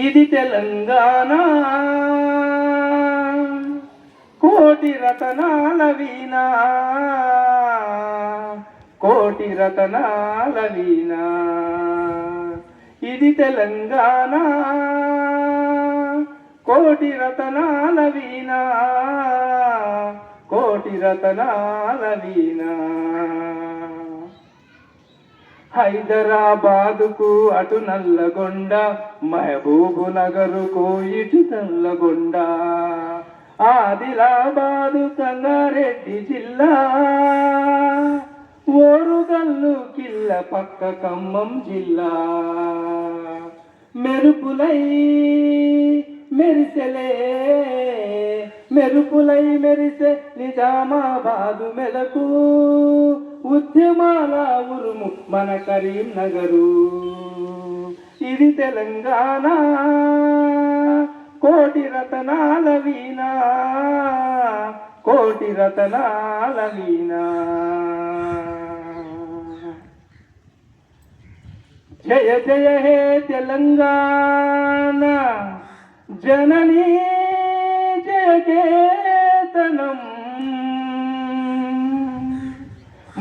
ఇది తెలంగాణ కోటి రతనాల వీణ, కోటి రతనాల వీణ. ఇది తెలంగాణ కోటి రతనాల వీణ, కోటి రతనాల వీణ. హైదరాబాదుకు అటు నల్లగొండ, మహబూబు నగరుకు ఇటు నల్లగొండ, ఆదిలాబాదు సంగారెడ్డి జిల్లా, ఓరుగల్లు కిల్ల పక్క ఖమ్మం జిల్లా. మెరుపులై మెరిసెలే, మెరుపులై మెరిసే నిజామాబాదు మెలకు, ఉద్యమాల ఉరుము మన కరీంనగరు. ఇది తెలంగాణ కోటి రతనాల వీణ, కోటి రతనాల వీణ. జయ జయ హే తెలంగాణ జననీ జయకేతనం,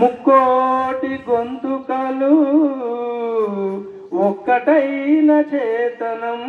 ముక్కోటి గొంతుకలు ఒక్కటైన చేతనం.